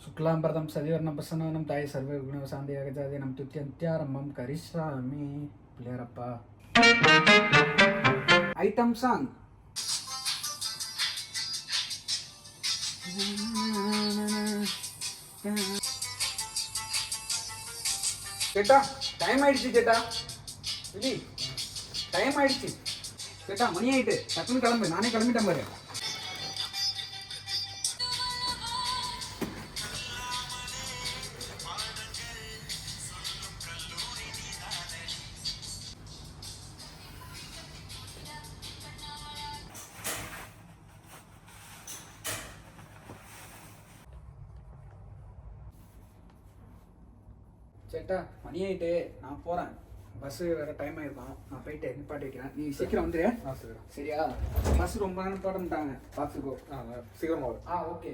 शुक्लांबरदं सदिवर्णं प्रसन्नवदनं ताಯಿ सर्वविघ्नोपशान्तये अगजाननं तुत्यन्त्यारम्भं करिष्यामि. ಪ್ಲೇಯರಪ್ಪ ಐಟಮ್ ಸಾಂಗ್. கேட்டா டைம் ஆயிடுச்சு கேட்டா. விதி டைம் ஆயிடுச்சு கேட்டா. மணி ஆயிட்டு, டக்குன்னு கிளம்பு. நானே கிளம்பிட்டேன் பாரு. சேட்டா மணி ஆயிட்டு, நான் போகிறேன். பஸ்ஸு வேறு டைம் ஆயிருக்கும். நான் போயிட்டு நிப்பாட்டி வைக்கிறேன். நீ சீக்கிரம் வந்துடு. சரியா? பஸ் ரொம்ப நேரம் நிப்பாட்டமாட்டாங்க, பார்த்துக்கோ. சீக்கிரமா வரும். ஓகே.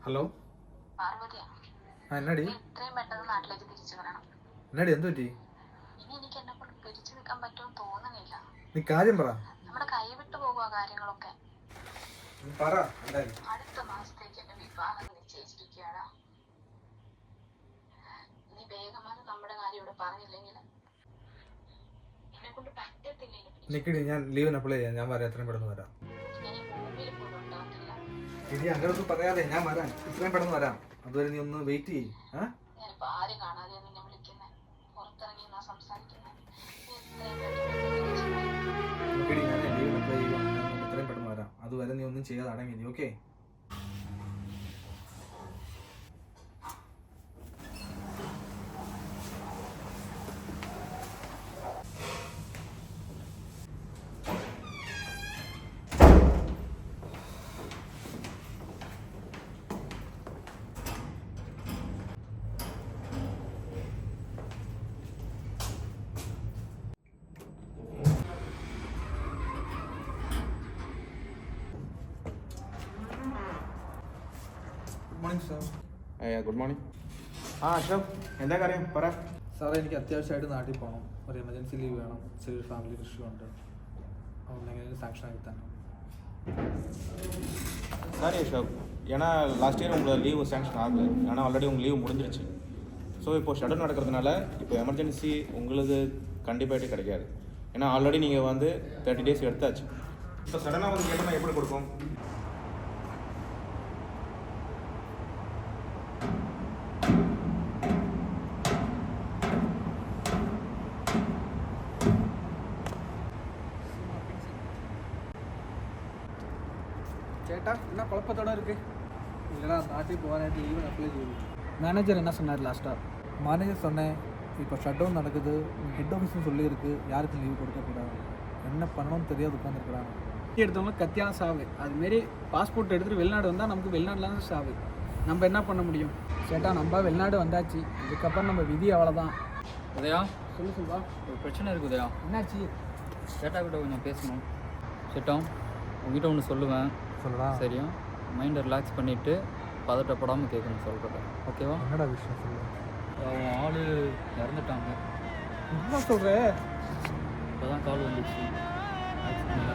ഹലോ പാർവതിയാ. എന്നടി ഇത്രയും പെട്ടെന്ന് നാട്ടിലേക്ക് തിരിച്ചു വരണം. എന്നടി എന്ത് പറ്റി? ഇനി എനിക്ക് എന്നെ കൊണ്ട് പിടിച്ചു നിൽക്കാൻ പറ്റുമെന്ന് തോന്നുന്നില്ല. നീ കാര്യം പറ. നമ്മുടെ കൈവിട്ടു പോകുക കാര്യങ്ങളൊക്കെ. പറ എന്തായാലും. അടുത്ത മാസത്തേക്ക് എന്റെ വിവാഹം നിശ്ചയിച്ചിരിക്കുകയാണ്. നീ വേഗമാണ് നമ്മുടെ കാര്യം ഇവിടെ പറഞ്ഞില്ലെങ്കിൽ എന്നെ കൊണ്ട് പറ്റത്തില്ല. നിക്കടി, ഞാൻ ലീവിന് അപ്ലൈ ചെയ്യാം. ഞാൻ വരാം, എത്രയും പെട്ടെന്ന് വരാം. ഞാൻ ഈ ഭൂമിയിൽ പോലും ഉണ്ടാകത്തില്ല. ഇനി അങ്ങനൊന്നും പറയാതെ ഞാൻ വരാം, ഇത്രയും പെട്ടെന്ന് വരാം. അതുവരെ നീ ഒന്ന് വെയിറ്റ് ചെയ്യ്. ഞാനിപ്പോ ആരും കാണാതെ നിന്നെ വിളിക്കുന്നത്, പുറത്തിറങ്ങി എന്നാ സംസാരിക്കുന്നത്. നിക്കടി, ഞാൻ ലീവിന് അപ്ലൈ ചെയ്യാം. എത്രയും പെട്ടെന്ന് വരാം. അതുവരെ നീ ഒന്നും ചെയ്യാതെ അടങ്ങി നീ. Okay? Morning sir. Good morning. Ashok, എന്താ കാര്യം പറ. സാറേ, എനിക്ക് അത്യാവശ്യമായിട്ട് നാട്ടിൽ പോകണം. ഒരു എമർജൻസി ലീവ് വേണം. ചെറിയൊരു ഫാമിലി ഇഷ്യൂ ഉണ്ട്. അതുകൊണ്ട് എങ്ങനെയും സാങ്ഷൻ ആക്കി തന്നെ. சாரி அசோக், ஏன்னா லாஸ்ட் இயர் உங்களை லீவு சேங்ஷன் ஆகலை. ஏன்னா ஆல்ரெடி உங்கள் லீவு முடிஞ்சிருச்சு. ஸோ இப்போ ஷெட்யூல் நடக்கிறதுனால இப்போ எமர்ஜென்சி உங்களுக்கு கண்டிப்பாகிட்டு கிடைக்காது. ஏன்னா ஆல்ரெடி நீங்கள் வந்து 30 days எடுத்தாச்சு. இப்போ சடனாக வந்து கேட்டால் எப்படி கொடுக்கும்? சேட்டா என்ன குழப்பத்தோட இருக்கு? இல்லைனா நாட்டில் போகாനായിട്ട് லீவ் அப்ளை ചെയ്തു. மேனேஜர் என்ன சொன்னார் லாஸ்ட்டாக? மேனேஜர் சொன்னேன், இப்போ ஷட் டவுன் நடக்குது, ஹெட் ஆஃபீஸும் சொல்லியிருக்கு யாருக்கும் லீவ் கொடுக்கக்கூடாது. என்ன பண்ணணும்னு தெரியாது உட்காந்துருக்குறாங்க. எடுத்தவங்க கத்தியான சாவு. அதுமாரி பாஸ்போர்ட் எடுத்துகிட்டு வெளிநாடு வந்தால் நமக்கு வெளிநாட்டில் தான் சாவு. நம்ம என்ன பண்ண முடியும்? சேட்டா, நம்ம வெளிநாடு வந்தாச்சு. இதுக்கப்புறம் நம்ம விதி அவ்வளோதான். உதயா, சொல்லு சொல்வா. ஒரு பிரச்சனை இருக்குது உதயா. என்னாச்சு? சேட்டா கிட்ட கொஞ்சம் பேசணும். சேட்டம், உங்ககிட்ட ஒன்று சொல்லுவேன். சொல்லலாம். சரியா? மைண்டை ரிலாக்ஸ் பண்ணிவிட்டு பதட்டப்படாமல் கேட்கணும் சொல்கிறத. ஓகேவா? என்னடா விஷயம் சொல்லு. அவன் ஆள் இறந்துட்டாங்க. என்ன சொல்கிற? இப்போ தான் கால் வந்துச்சு. ஆக்சிடென்ட்